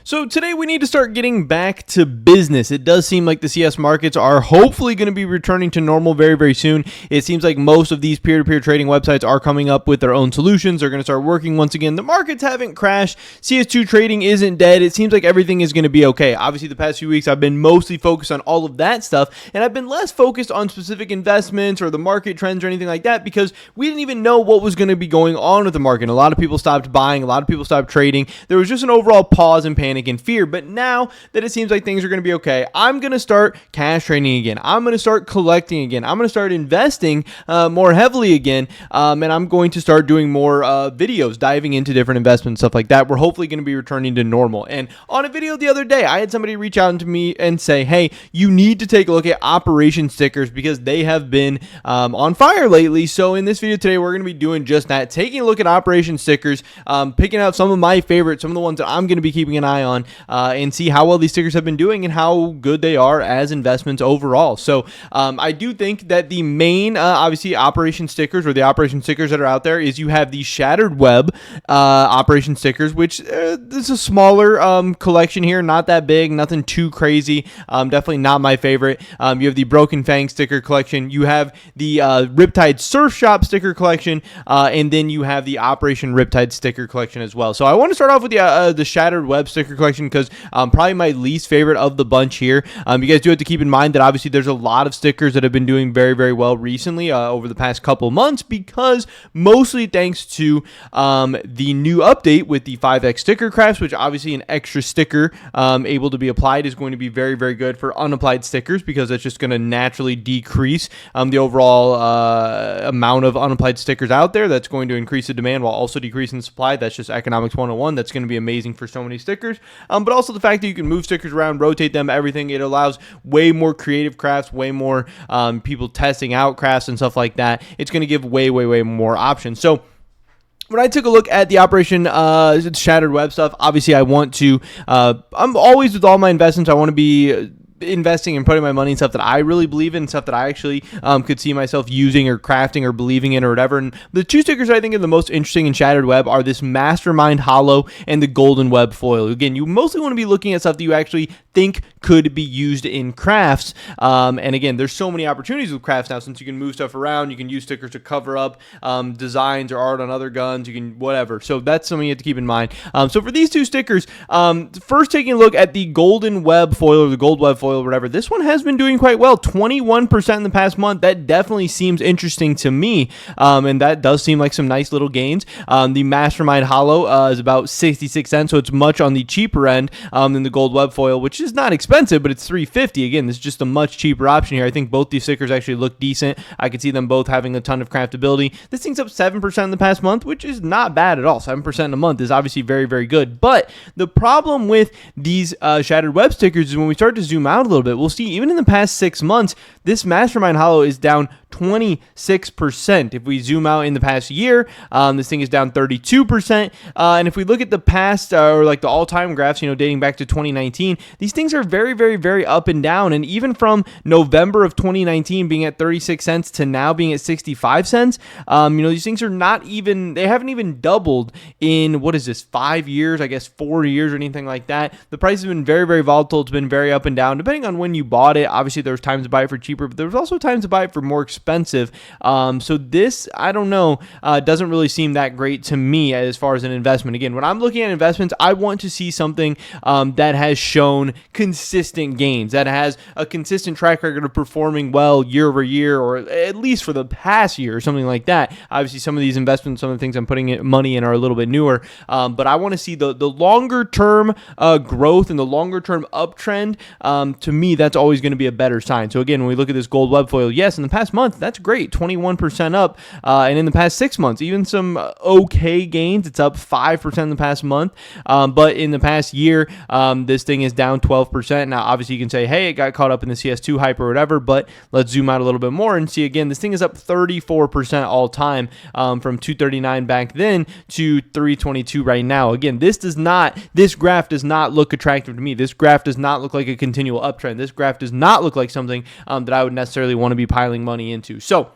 So today we need to start getting back to business. It does seem like the CS markets are hopefully going to be returning to normal very, very soon. It seems like most of these peer-to-peer trading websites are coming up with their own solutions. They're going to start working once again. The markets haven't crashed. CS2 trading isn't dead. It seems like everything is going to be okay. Obviously, the past few weeks I've been mostly focused on all of that stuff, and I've been less focused on specific investments or the market trends or anything like that because we didn't even know what was going to be going on with the market. A lot of people stopped buying. A lot of people stopped trading. There was just an overall pause and panic and fear. But now that it seems like things are going to be okay, I'm going to start cash trading again. I'm going to start collecting again. I'm going to start investing more heavily again. And I'm going to start doing more videos, diving into different investments, stuff like that. We're hopefully going to be returning to normal. And on a video the other day, I had somebody reach out to me and say, hey, you need to take a look at operation stickers because they have been on fire lately. So in this video today, we're going to be doing just that, taking a look at operation stickers, picking out some of my favorites, some of the ones that I'm going to be keeping an eye on, and see how well these stickers have been doing and how good they are as investments overall. So I do think that the main, obviously, operation stickers or the operation stickers that are out there is you have the Shattered Web operation stickers, which is a smaller collection here, not that big, nothing too crazy, definitely not my favorite. You have the Broken Fang sticker collection, you have the Riptide Surf Shop sticker collection, and then you have the Operation Riptide sticker collection as well. So I want to start off with the Shattered Web sticker collection because probably my least favorite of the bunch here. You guys do have to keep in mind that obviously there's a lot of stickers that have been doing very, very well recently over the past couple months because mostly thanks to the new update with the 5x sticker crafts, which obviously an extra sticker able to be applied is going to be very, very good for unapplied stickers because that's just going to naturally decrease the overall amount of unapplied stickers out there. That's going to increase the demand while also decreasing the supply. That's just economics 101. That's going to be amazing for so many stickers. But also the fact that you can move stickers around, rotate them, everything. It allows way more creative crafts, way more people testing out crafts and stuff like that. It's going to give way, way, way more options. So when I took a look at the Operation Shattered Web stuff, obviously I want to, I'm always with all my investments, I want to be investing and putting my money in stuff that I really believe in, stuff that I actually could see myself using or crafting or believing in or whatever. And the two stickers I think are the most interesting in Shattered Web are this Mastermind Hollow and the Golden Web Foil. Again, you mostly want to be looking at stuff that you actually think could be used in crafts. And again, there's so many opportunities with crafts now since you can move stuff around. You can use stickers to cover up designs or art on other guns. You can whatever. So that's something you have to keep in mind. So for these two stickers, first taking a look at the Golden Web Foil or the Gold Web Foil, whatever, this one has been doing quite well, 21% in the past month. That definitely seems interesting to me, and that does seem like some nice little gains. The Mastermind Hollow is about 66 cents, so it's much on the cheaper end than the Gold Web Foil, which is not expensive, but it's $3.50. Again, this is just a much cheaper option here. I think both these stickers actually look decent. I could see them both having a ton of craftability. This thing's up 7% in the past month, which is not bad at all. 7% in a month is obviously very, very good. But the problem with these Shattered Web stickers is when we start to zoom out a little bit, we'll see even in the past 6 months, this Mastermind Hollow is down 26%. If we zoom out in the past year, this thing is down 32%. And if we look at the past or like the all-time graphs, dating back to 2019, these things are very, very, very up and down. And even from November of 2019 being at 36 cents to now being at 65 cents, these things are not even, they haven't even doubled in, 5 years, I guess 4 years or anything like that. The price has been very, very volatile. It's been very up and down depending on when you bought it. Obviously, there was times to buy it for cheaper, but there was also times to buy it for more expensive. So this, I don't know, doesn't really seem that great to me as far as an investment. Again, when I'm looking at investments, I want to see something that has shown consistent gains, that has a consistent track record of performing well year over year, or at least for the past year or something like that. Obviously, some of these investments, some of the things I'm putting money in are a little bit newer, but I want to see the longer term growth and the longer term uptrend. To me, that's always going to be a better sign. So again, when we look at this Gold Web Foil, yes, in the past month, that's great, 21% up. And in the past 6 months, even some okay gains. It's up 5% in the past month. But in the past year, this thing is down 12%. Now, obviously, you can say, hey, it got caught up in the CS2 hype or whatever, but let's zoom out a little bit more and see, again, this thing is up 34% all time, from 239 back then to 322 right now. Again, this graph does not look attractive to me. This graph does not look like a continual uptrend. This graph does not look like something that I would necessarily want to be piling money into. So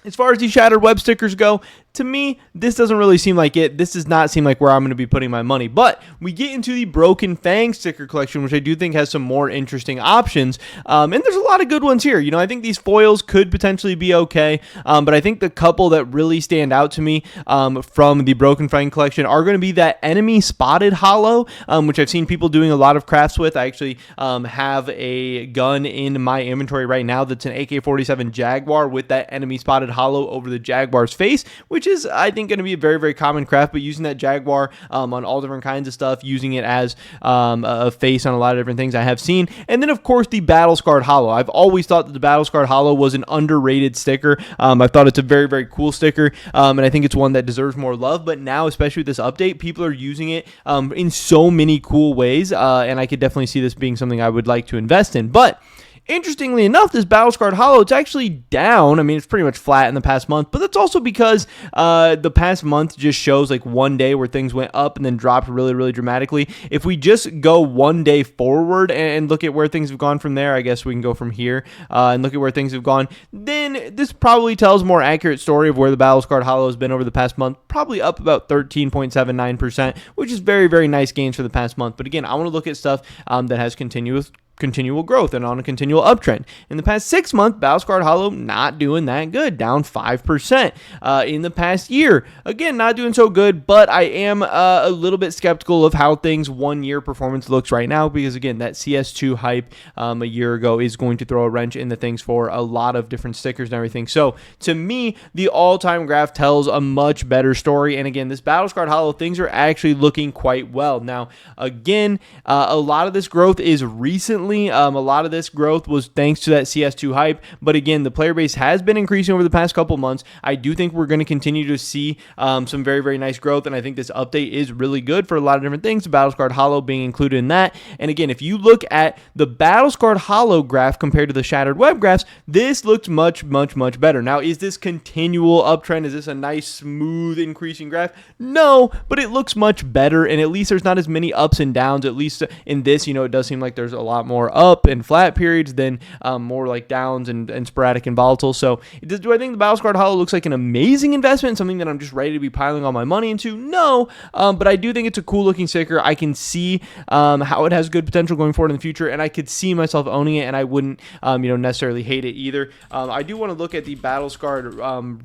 as far as these Shattered Web stickers go, to me, this doesn't really seem like it. This does not seem like where I'm going to be putting my money. But we get into the Broken Fang sticker collection, which I do think has some more interesting options. And there's a lot of good ones here. I think these foils could potentially be okay. But I think the couple that really stand out to me from the Broken Fang collection are going to be that Enemy Spotted Hollow, which I've seen people doing a lot of crafts with. I actually have a gun in my inventory right now that's an AK-47 Jaguar with that Enemy Spotted Hollow over the Jaguar's face, which is, I think, going to be a very, very common craft, but using that Jaguar on all different kinds of stuff, using it as a face on a lot of different things I have seen. And then, of course, the Battle Scarred Hollow. I've always thought that the Battle Scarred Hollow was an underrated sticker. I thought it's a very, very cool sticker, and I think it's one that deserves more love, but now, especially with this update, people are using it in so many cool ways, and I could definitely see this being something I would like to invest in. But interestingly enough, this Battle Scarred Hollow, it's actually down. I mean, it's pretty much flat in the past month, but that's also because the past month just shows like one day where things went up and then dropped really, really dramatically. If we just go one day forward and look at where things have gone from there, I guess we can go from here and look at where things have gone, then this probably tells a more accurate story of where the Battle Scarred Hollow has been over the past month, probably up about 13.79%, which is very, very nice gains for the past month. But again, I want to look at stuff that has continual growth and on a continual uptrend. In the past 6 months, Battle Scarred Hollow not doing that good, down 5%. In the past year, again, not doing so good, but I am a little bit skeptical of how things 1 year performance looks right now, because again, that CS2 hype a year ago is going to throw a wrench into things for a lot of different stickers and everything. So to me, the all-time graph tells a much better story. And again, this Battle Scarred Hollow, things are actually looking quite well. Now, again, a lot of this growth is recently. A lot of this growth was thanks to that CS2 hype, but again, the player base has been increasing over the past couple months. I do think we're going to continue to see some very, very nice growth, and I think this update is really good for a lot of different things, the Battle Scarred Hollow being included in that. And again, if you look at the Battle Scarred Hollow graph compared to the Shattered Web graphs, this looks much, much, much better. Now, is this continual uptrend? Is this a nice, smooth, increasing graph? No, but it looks much better, and at least there's not as many ups and downs. At least in this, it does seem like there's a lot more up and flat periods than more like downs and sporadic and volatile. So do I think the Battle Scarred Hollow looks like an amazing investment, something that I'm just ready to be piling all my money into? No, but I do think it's a cool looking sticker. I can see how it has good potential going forward in the future, and I could see myself owning it, and I wouldn't necessarily hate it either. I do want to look at the Battle Scarred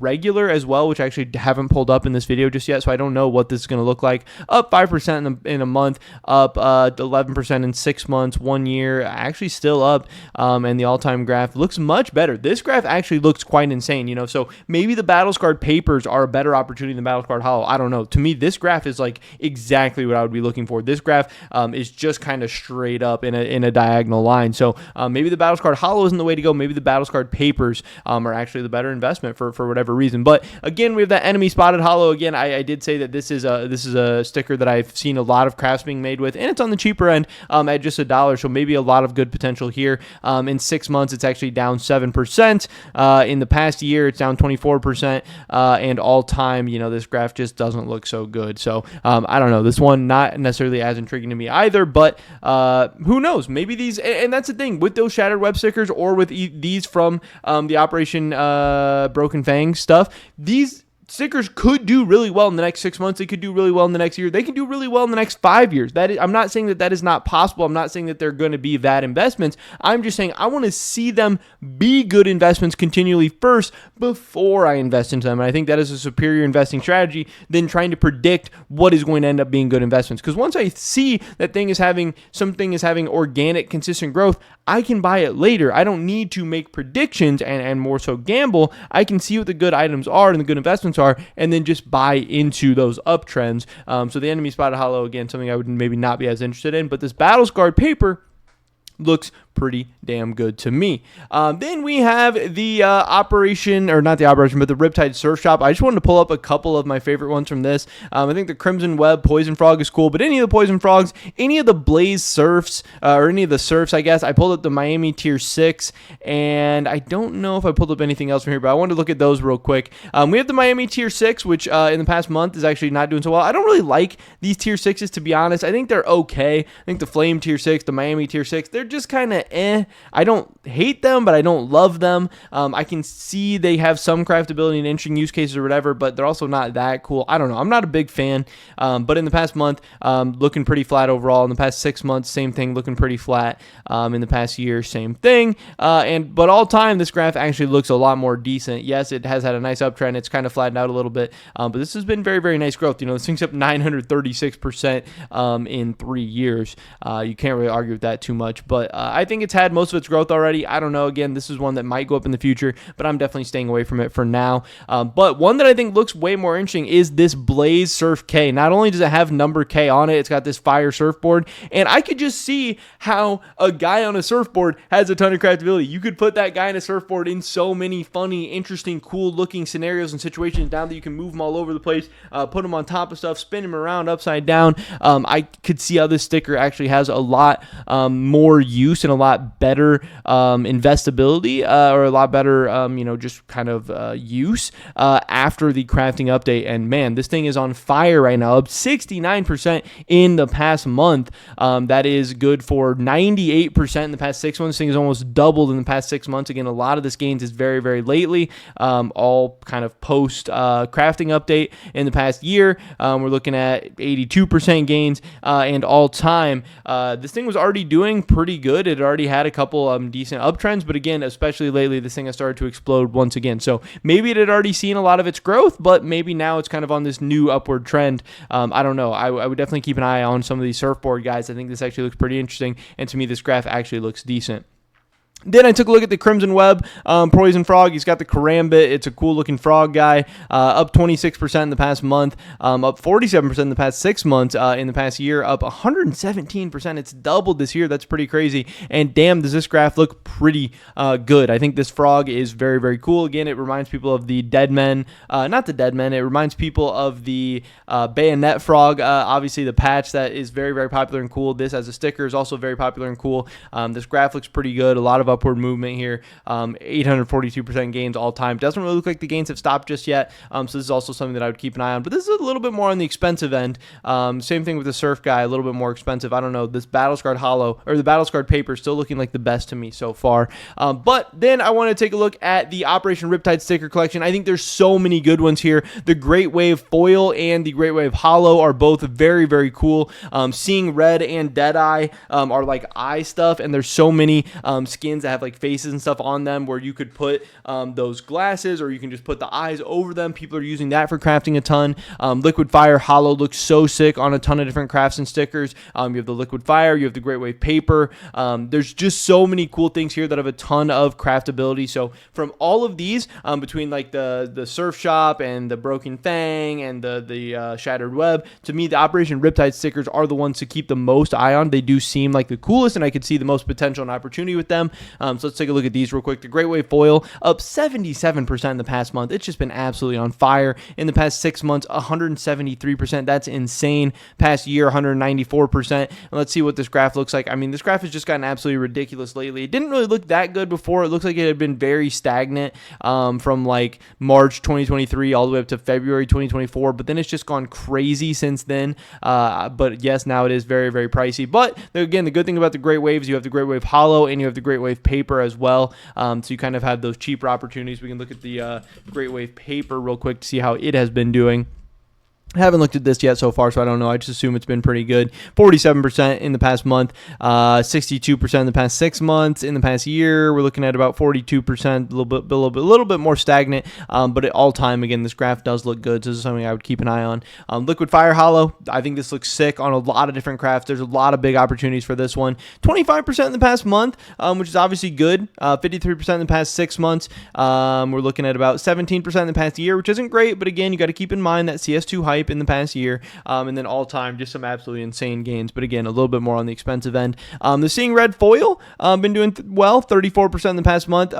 regular as well, which I actually haven't pulled up in this video just yet, so I don't know what this is going to look like. Up 5% in a month, up 11% in 6 months, 1 year, actually still up, and the all-time graph looks much better. This graph actually looks quite insane, so maybe the Battle Scarred papers are a better opportunity than Battle Scarred Hollow. I don't know. To me, this graph is like exactly what I would be looking for. This graph is just kind of straight up in a diagonal line. So maybe the Battle Scarred Hollow isn't the way to go. Maybe the Battle Scarred papers are actually the better investment for whatever reason. But again, we have that Enemy Spotted Hollow. Again, I did say that this is a sticker that I've seen a lot of crafts being made with, and it's on the cheaper end at just $1. So maybe a lot of good potential here. In 6 months, it's actually down 7%. In the past year, it's down 24%. And all time, this graph just doesn't look so good. So I don't know. This one not necessarily as intriguing to me either, but who knows? Maybe these, and that's the thing with those Shattered Web stickers or with these from the Operation Broken Fang stuff, these stickers could do really well in the next 6 months. They could do really well in the next year. They can do really well in the next 5 years. I'm not saying that is not possible. I'm not saying that they're going to be bad investments. I'm just saying I want to see them be good investments continually first before I invest into them. And I think that is a superior investing strategy than trying to predict what is going to end up being good investments. Because once I see that something is having organic, consistent growth, I can buy it later. I don't need to make predictions and more so gamble. I can see what the good items are and the good investments are, and then just buy into those uptrends. So the Enemy Spotted Hollow, again, something I would maybe not be as interested in, but this Battle Scarred paper looks pretty damn good to me. Then we have the not the Operation, but the Riptide Surf Shop. I just wanted to pull up a couple of my favorite ones from this. I think the Crimson Web Poison Frog is cool, but any of the Poison Frogs, any of the Blaze Surfs, or any of the Surfs, I guess. I pulled up the Miami Tier 6, and I don't know if I pulled up anything else from here, but I wanted to look at those real quick. We have the Miami Tier 6, which in the past month is actually not doing so well. I don't really like these Tier 6s, to be honest. I think they're okay. I think the Flame Tier 6, the Miami Tier 6, they're just kind of I don't hate them, but I don't love them. I can see they have some craftability and interesting use cases or whatever, but they're also not that cool. I don't know. I'm not a big fan, but in the past month, looking pretty flat overall. In the past 6 months, same thing, looking pretty flat. In the past year, same thing. But all time, this graph actually looks a lot more decent. Yes, it has had a nice uptrend. It's kind of flattened out a little bit, but this has been very, very nice growth. This thing's up 936% in 3 years. You can't really argue with that too much, but I think it's had most of its growth already. I don't know. Again, this is one that might go up in the future, but I'm definitely staying away from it for now. But one that I think looks way more interesting is this Blaze Surf K. Not only does it have number K on it, it's got this fire surfboard, and I could just see how a guy on a surfboard has a ton of craftability. You could put that guy on a surfboard in so many funny, interesting, cool looking scenarios and situations down that you can move them all over the place, put them on top of stuff, spin them around upside down. I could see how this sticker actually has a lot more use and a lot better investability, or a lot better, just kind of use after the crafting update. And man, this thing is on fire right now, up 69% in the past month. That is good for 98% in the past 6 months. This thing has almost doubled in the past 6 months. Again, a lot of this gains is very, very lately, all kind of post crafting update. In the past year, we're looking at 82% gains, and all time, this thing was already doing pretty good. It already had a couple decent uptrends, but again, especially lately, this thing has started to explode once again. So maybe it had already seen a lot of its growth, but maybe now it's kind of on this new upward trend. I don't know. I would definitely keep an eye on some of these surfboard guys. I think this actually looks pretty interesting, and to me, this graph actually looks decent. Then I took a look at the Crimson Web Poison Frog. He's got the Karambit. It's a cool looking frog guy. Up 26% in the past month. Up 47% in the past 6 months. In the past year, up 117%. It's doubled this year. That's pretty crazy. And damn, does this graph look pretty good. I think this frog is very, very cool. Again, it reminds people of the Dead Men. Not the Dead Men. It reminds people of the Bayonet Frog. Obviously, the patch that is very, very popular and cool. This as a sticker is also very popular and cool. This graph looks pretty good. A lot of upward movement here. 842% gains all time. Doesn't really look like the gains have stopped just yet. So this is also something that I would keep an eye on. But this is a little bit more on the expensive end. Same thing with the Surf guy, a little bit more expensive. I don't know. This Battle-Scarred Hollow, or the Battle-Scarred Paper, is still looking like the best to me so far. But then I want to take a look at the Operation Riptide sticker collection. I think there's so many good ones here. The Great Wave Foil and the Great Wave Hollow are both very, very cool. Seeing Red and Deadeye are like eye stuff, and there's so many skins that have like faces and stuff on them where you could put those glasses, or you can just put the eyes over them. People are using that for crafting a ton. Liquid Fire Hollow looks so sick on a ton of different crafts and stickers. You have the Liquid Fire, you have the Great Wave Paper. There's just so many cool things here that have a ton of craftability. So from all of these, between like the Surf Shop and the Broken Fang and the Shattered Web, to me the Operation Riptide stickers are the ones to keep the most eye on. They do seem like the coolest, and I could see the most potential and opportunity with them. So let's take a look at these real quick. The Great Wave Foil up 77% in the past month. It's just been absolutely on fire. In the past 6 months, 173%. That's insane. Past year, 194%. And let's see what this graph looks like. I mean, this graph has just gotten absolutely ridiculous lately. It didn't really look that good before. It looks like it had been very stagnant from like March 2023 all the way up to February 2024. But then it's just gone crazy since then. But yes, now it is very, very pricey. But again, the good thing about the Great Waves, you have the Great Wave Hollow and you have the Great Wave Paper as well. So you kind of have those cheaper opportunities. We can look at the Great Wave Paper real quick to see how it has been doing. I haven't looked at this yet so far, so I don't know. I just assume it's been pretty good. 47% in the past month, 62% in the past 6 months. In the past year, we're looking at about 42%, a little bit more stagnant. But at all time, again, this graph does look good. So this is something I would keep an eye on. Liquid Fire Hollow, I think this looks sick on a lot of different crafts. There's a lot of big opportunities for this one. 25% in the past month, which is obviously good. 53% in the past 6 months. We're looking at about 17% in the past year, which isn't great. But again, you got to keep in mind that CS2 hype in the past year, and then all time, just some absolutely insane gains, but again, a little bit more on the expensive end. The Seeing Red Foil, been doing well, 34% in the past month,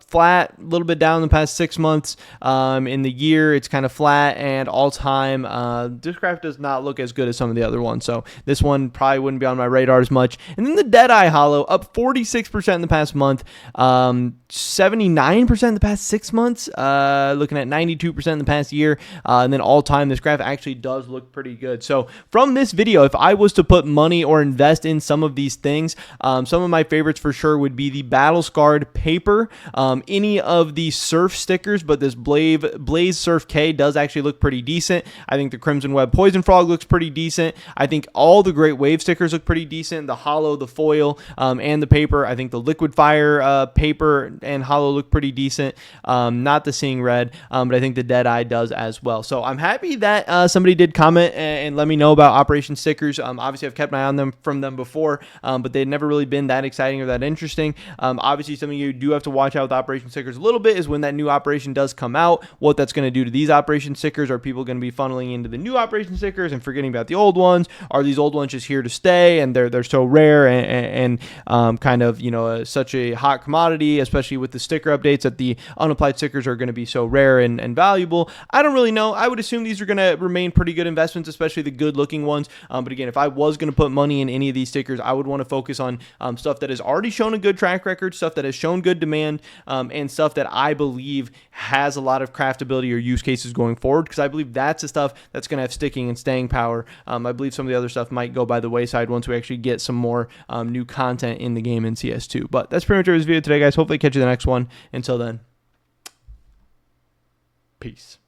flat, a little bit down in the past 6 months. In the year, it's kind of flat, and all time, this graph does not look as good as some of the other ones, so this one probably wouldn't be on my radar as much. And then the Deadeye Hollow, up 46% in the past month, 79% in the past 6 months, looking at 92% in the past year, and then all time, this graph actually does look pretty good. So from this video, if I was to put money or invest in some of these things, some of my favorites for sure would be the Battle Scarred paper, any of the surf stickers, but this Blaze Surf K does actually look pretty decent. I think the Crimson Web Poison Frog looks pretty decent. I think all the Great Wave stickers look pretty decent. The Hollow, the foil, and the paper. I think the Liquid Fire paper and Hollow look pretty decent. Not the Seeing Red, but I think the Dead Eye does as well. So I'm happy that somebody did comment and let me know about Operation Stickers. Obviously, I've kept my eye on them from them before, but they'd never really been that exciting or that interesting. Obviously, some of you do have to watch out with Operation Stickers a little bit is when that new operation does come out, what that's going to do to these Operation Stickers. Are people going to be funneling into the new Operation Stickers and forgetting about the old ones? Are these old ones just here to stay and they're so rare and kind of, such a hot commodity, especially with the sticker updates, that the unapplied stickers are going to be so rare and valuable? I don't really know. I would assume these are going to remain pretty good investments, especially the good looking ones. But again, if I was going to put money in any of these stickers, I would want to focus on stuff that has already shown a good track record, stuff that has shown good demand, and stuff that I believe has a lot of craftability or use cases going forward, because I believe that's the stuff that's going to have sticking and staying power. I believe some of the other stuff might go by the wayside once we actually get some more new content in the game in CS2. But that's pretty much it for this video today, guys. Hopefully catch you in the next one. Until then, peace.